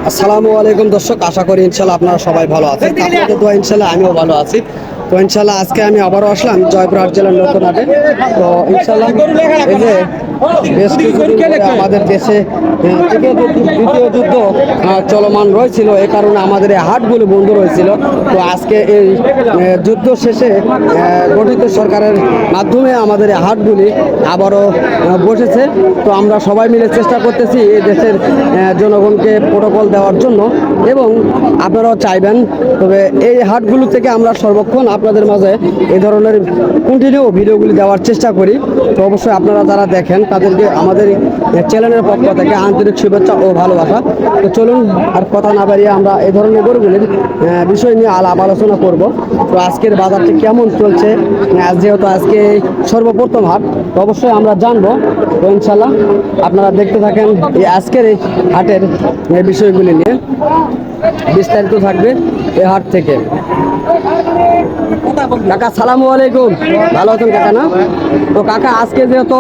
আসসালামু আলাইকুম দর্শক, আশা করি ইনশাল্লাহ আপনারা সবাই ভালো আছেন। আপনাদের দোয়া ইনশাল্লাহ আমিও ভালো আছি। তো ইনশাল্লাহ আজকে আমি আবারও আসলাম জয়পুরহাট জেলার নতুন হাটে। তো ইনশাল্লাহ এই যে বেশ কিছুদিন ধরে আমাদের দেশে দ্বিতীয় যুদ্ধ চলমান রয়েছিল, এ কারণে আমাদের এই হাটগুলো বন্ধ রয়েছিল। তো আজকে এই যুদ্ধ শেষে গঠিত সরকারের মাধ্যমে আমাদের এই হাটগুলি আবারও বসেছে। তো আমরা সবাই মিলে চেষ্টা করতেছি এই দেশের জনগণকে প্রোটোকল দেওয়ার জন্য, এবং আপনারাও চাইবেন। তবে এই হাটগুলো থেকে আমরা সর্বক্ষণ আপনাদের মাঝে এই ধরনের কন্টিনিউ ভিডিওগুলি দেওয়ার চেষ্টা করি। তো অবশ্যই আপনারা যারা দেখেন তাদেরকে আমাদের চ্যানেলের পক্ষ থেকে আন্তরিক শুভেচ্ছা ও ভালোবাসা। তো চলুন আর কথা না বাড়িয়ে আমরা এই ধরনের গরুগুলির বিষয় নিয়ে আলাপ আলোচনা করব। তো আজকের বাজারটি কেমন চলছে, যেহেতু আজকে সর্বপ্রথম হাট, তো অবশ্যই আমরা জানবো। তো ইনশাল্লাহ আপনারা দেখতে থাকেন এই আজকের এই হাটের বিষয়গুলি নিয়ে বিস্তারিত থাকবে এই হাট থেকে। কাকা সালামু আলাইকুম, ভালো আছেন কাকা? না তো কাকা, আজকে যেহেতু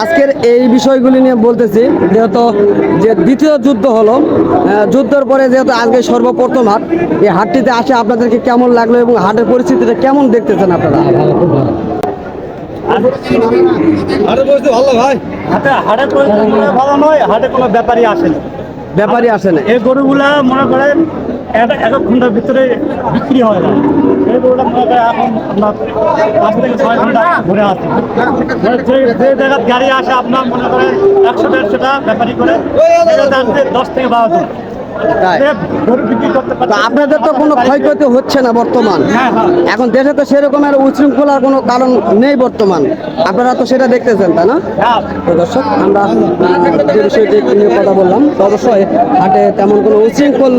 আজকের এই বিষয়গুলি নিয়ে বলতেছি, যেহেতু যে দ্বিতীয় যুদ্ধ হলো, যুদ্ধের পরে যেহেতু আজকে সর্বপ্রথম হাট, এই হাটটিতে আসে আপনাদেরকে কেমন লাগলো এবং হাটের পরিস্থিতিটা কেমন দেখতেছেন আপনারা? হাটে বসতে ভালো ভাই, হাটে পরিস্থিতি ভালো নয়, হাটে কোনো ব্যাপারই আসে না। ব্যাপারই আসে না। এই গরুগুলা মনে করেন এক ঘন্টার ভিতরে বিক্রি হয় না। এই গরুটা মনে করেন এখন আপনার 5 থেকে 6 ঘন্টা ঘুরে আসে। যে জায়গায় গাড়ি আসে আপনার মনে করেন 100-150 ব্যাপারী করে 10 থেকে 12 জন। তো আপনাদের তো কোনো ক্ষয়ক্ষতি হচ্ছে না বর্তমান? এখন দেশে তো সেরকমের উচ্ছৃঙ্খলার কোনো কারণ নেই বর্তমান, আপনারা তো সেটা দেখতেছেন, তাই না? তো দর্শক, আমরা যে বিষয়টি নিয়ে কথা বললাম, তো অবশ্যই হাটে তেমন কোনো উচ্ছৃঙ্খল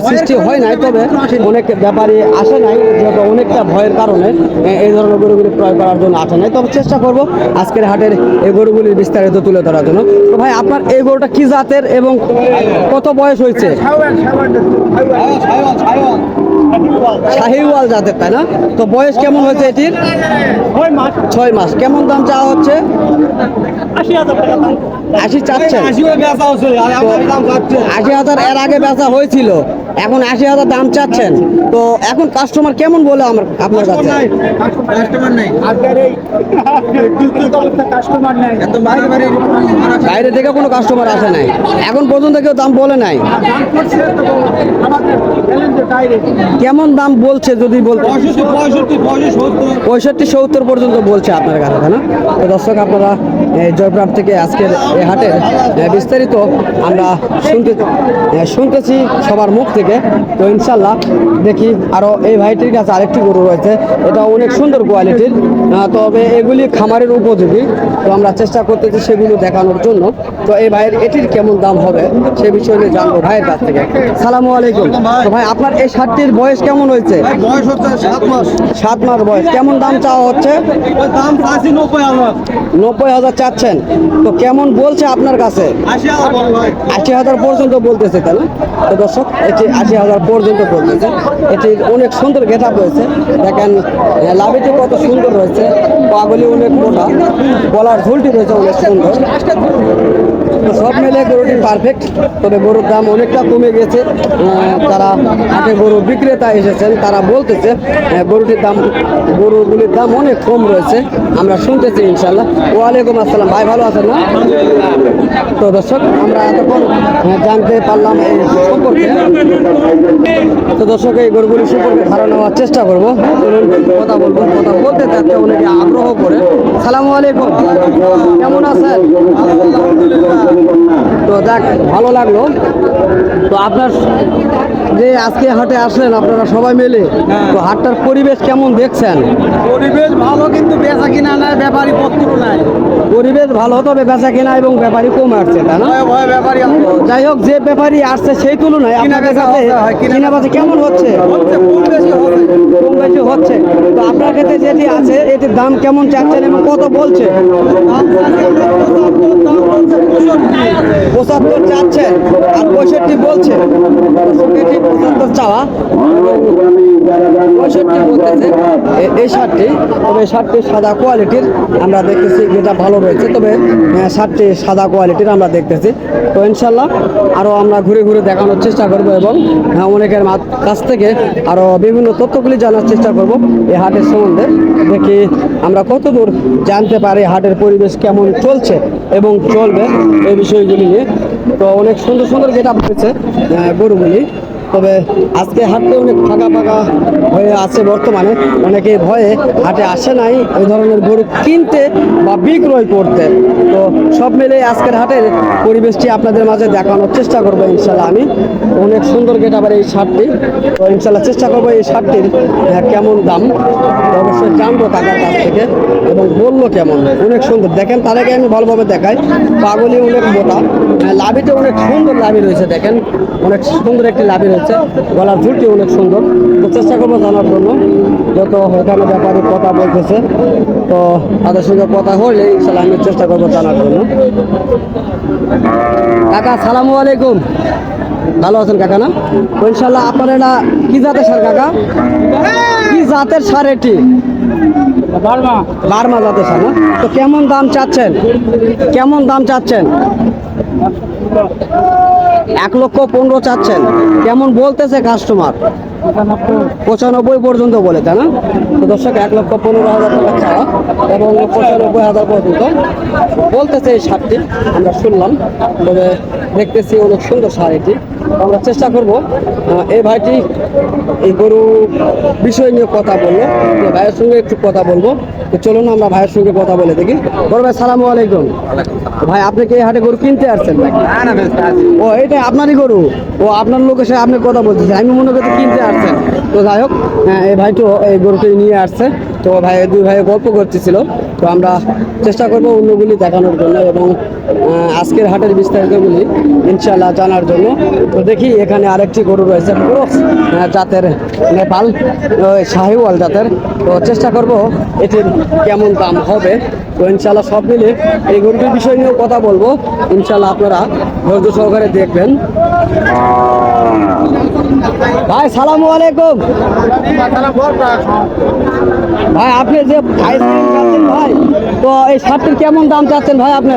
সৃষ্টি হয় নাই। তবে অনেক ব্যাপারী আসে নাই, যেহেতু অনেকটা ভয়ের কারণে এই ধরনের গরুগুলি ক্রয় করার জন্য আসে নাই। তবে চেষ্টা করব আজকের হাটের এই গরুগুলির বিস্তারিত তুলে ধরার জন্য। তো ভাই, আপনার এই গরুটা কি জাতের এবং কত বয়স হয়েছে? শাহিওয়াল জাতের, তাই না? তো বয়স কেমন হয়েছে এটির? 6 মাস। কেমন দাম চাওয়া হচ্ছে? 80 চাচ্ছেন? 80,000 এর আগে বেচা হয়েছিল, এখন 80,000 দাম চাচ্ছেন। তো এখন কাস্টমার কেমন বলে আপনার কাছে? বাইরে থেকে কোনো কাস্টমার আসে নাই এখন পর্যন্ত, কেউ দাম বলে নাই? কেমন দাম বলছে যদি বলতে? 65-70 পর্যন্ত বলছে আপনার কাছে, তাই না? তো দর্শক, আপনারা জয়পুরহাট থেকে আজকের এই হাটের বিস্তারিত আমরা শুনতেছি সবার মুখ থেকে। তো ইনশাল্লাহ দেখি আরও এই ভাইটির কাছে আরেকটি গরু রয়েছে, এটা অনেক সুন্দর কোয়ালিটির, তবে এগুলি খামারের উপযোগী। তো আমরা চেষ্টা করতেছি সেগুলো দেখানোর জন্য। তো এই ভাইয়ের এটির কেমন দাম হবে সে বিষয়ে নিয়ে জানবো ভাইয়ের কাছ থেকে। সালামু আলাইকুম। তো ভাই, আপনার এই ষাটটির বয়স কেমন হয়েছে? বয়স হচ্ছে 7 মাস। 7 মাস বয়স। কেমন দাম চাওয়া হচ্ছে? দাম চাচ্ছি 90,000। 90,000 চাচ্ছেন। তো কেমন বলছে আপনার কাছে? 80,000 পর্যন্ত বলতেছে, তাই না? তো দর্শক, এটি 80,000 পর্যন্ত বলতেছে। এটির অনেক সুন্দর গেটআপ রয়েছে, দেখেন লাভিটি কত সুন্দর রয়েছে, পাগলি অনেক মোটা, গলার ঝুলটি রয়েছে অনেক সুন্দর। তো সব মিলে গরুটি পারফেক্ট। তবে গরুর দাম অনেকটা কমে গেছে। তারা হাটে গরু বিক্রেতা এসেছেন, তারা বলতেছে গরুগুলির দাম অনেক কম রয়েছে। আমরা শুনতেছি ইনশাল্লাহ। ওয়ালাইকুম আসসালাম ভাই, ভালো আছেন না? তো দর্শক, আমরা এতক্ষণ জানতে পারলাম এই সম্পর্কে। তো দর্শক, এই গরুগুলি সম্পর্কে ধারণা নেওয়ার চেষ্টা করবো। কথা বলতে চাচ্ছে অনেকে আগ্রহ করে। সালামু আলাইকুম, কেমন আছেন? তো যাক, ভালো লাগলো। তো আপনার যে আজকে হাটে আসলেন আপনারা সবাই মিলে, তো হাটটার পরিবেশ কেমন দেখছেন? পরিবেশ ভালো, কিন্তু বেচা কিনা নাই, ব্যাপারী পত্র নাই। পরিবেশ ভালো, তবে বেচা কেনা এবং ব্যাপারী কম আসছে, তাই না? ব্যাপারী যাই হোক, যে ব্যাপারী আসছে সেই তুলনায় আপনাদের কাছে কিনা বেচা কেমন হচ্ছে? কম বেশি হচ্ছে। তো আপনার কাছে যেটি আছে এটির দাম কেমন চাচ্ছেন এবং কত বলছে? 75 চাচ্ছেন আর 65 বলছে। 75 চাওয়া, 65 বলতেছে এই শার্টটি। তবে শার্টটি সাদা কোয়ালিটির, আমরা দেখতেছি যেটা ভালো কালো রয়েছে, তবে শার্টটি সাদা কোয়ালিটির আমরা দেখতেছি। তো ইনশাল্লাহ আরও আমরা ঘুরে ঘুরে দেখানোর চেষ্টা করব এবং অনেকের কাছ থেকে আরও বিভিন্ন তথ্যগুলি জানার চেষ্টা করব এই হাটের সম্বন্ধে। দেখি আমরা কতদূর জানতে পারি হাটের পরিবেশ কেমন চলছে এবং চলবে এই বিষয়গুলি নিয়ে। তো অনেক সুন্দর সুন্দর গেট আপ হয়েছে গরুগুলি, তবে আজকে হাটে অনেক ফাঁকা ফাঁকা হয়ে আছে বর্তমানে। অনেকে ভয়ে হাটে আসে নাই এই ধরনের গরু কিনতে বা বিক্রয় করতে। তো সব মিলে আজকের হাটের পরিবেশটি আপনাদের মাঝে দেখানোর চেষ্টা করবো ইনশাল্লাহ। আমি অনেক সুন্দর গেট আবার এই শার্টটি, তো ইনশাল্লাহ চেষ্টা করবো এই শার্টটির কেমন দাম তো অবশ্যই জানবো কাকার কাছ থেকে, এবং বললো কেমন। অনেক সুন্দর দেখেন, তার আগে আমি ভালোভাবে দেখাই। পাগলি অনেক মোটা, লাভিতে অনেক সুন্দর লাভি রয়েছে, দেখেন অনেক সুন্দর একটি লাভি রয়েছে, গলার ঝুলটি অনেক সুন্দর। তো চেষ্টা করবো জানার জন্য, যত এখানে ব্যাপারে কথা বলতেছে তো তাদের সঙ্গে কথা হলে ইনশাল্লাহ আমি চেষ্টা করবো জানার জন্য। কাকা সালামু আলাইকুম, ভালো আছেন কাকা? না তো ইনশাল্লাহ আপনার এটা কি জাতের সার কাকা? কি জাতের সার এটি? বার্মা জাতের সার না? তো কেমন দাম চাচ্ছেন? কেমন দাম চাচ্ছেন? 1,15,000 চাচ্ছেন। কেমন বলতেছে কাস্টমার? 95 পর্যন্ত বলে, তাই না? তো দর্শক 1,15,000 টাকা চাওয়া এবং 95,000 পর্যন্ত বলতেছে এই শার্টটি, আমরা শুনলাম। তবে দেখতেছি অনেক সুন্দর শাড়ি এটি। আমরা চেষ্টা করব এই ভাইটি এই গরু বিষয় নিয়ে কথা বললো, তো ভাইয়ের সঙ্গে একটু কথা বলবো। তো চলুন আমরা ভাইয়ের সঙ্গে কথা বলে দেখি। বড় ভাই সালামু আলাইকুম। ভাই আপনি কি এই হাটে গরু কিনতে আসছেন নাকি? ও এটা আপনারই গরু? ও আপনার লোক এসে আপনি কথা বলতেছেন, আমি মনে করছি কিনতে আসছেন। তো যাই হোক, এই ভাইটো এই গরুটি নিয়ে আসছে। তো ভাই দুই ভাই গল্প করতেছিল, তো আমরা চেষ্টা করবো অন্যগুলি দেখানোর জন্য এবং আজকের হাটের বিস্তারিতগুলি ইনশাল্লাহ জানার জন্য। তো দেখি এখানে আরেকটি গরু রয়েছে ক্রস জাতের, নেপাল শাহিওয়াল জাতের। তো চেষ্টা করব এটির কেমন দাম হবে। তো ইনশাল্লাহ সব মিলে এই গরুটির বিষয় নিয়েও কথা বলবো ইনশাল্লাহ, আপনারা ধৈর্য সহকারে দেখবেন। ভাই সালামু আলাইকুম। ভাই আপনি যে আইসক্রিম চাচ্ছেন ভাই, তো এই শার্টটির কেমন দাম চাচ্ছেন ভাই আপনি?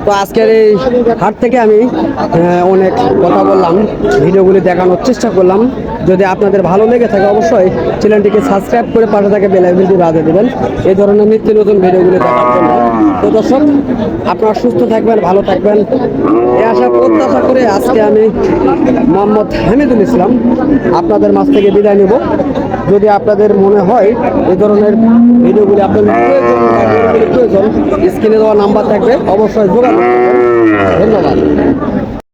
তো আজকের এই হাট থেকে আমি অনেক কথা বললাম, ভিডিওগুলি দেখানোর চেষ্টা করলাম। যদি আপনাদের ভালো লেগে থাকে অবশ্যই চ্যানেলটিকে সাবস্ক্রাইব করে পাশে থাকে বেল আইকনটি বাজিয়ে দেবেন এই ধরনের নিত্য নতুন ভিডিওগুলি দেখার জন্য। তো দর্শক আপনারা সুস্থ থাকবেন, ভালো থাকবেন এই আশা প্রত্যাশা করে আজকে আমি মোহাম্মদ হামিদুল ইসলাম আপনাদের মাঝ থেকে বিদায় নেব। যদি আপনাদের মনে হয় এই ধরনের ভিডিওগুলি আপনাদের প্রয়োজন, স্ক্রিনে দেওয়া নাম্বার থাকবে, অবশ্যই যোগাযোগ করবেন।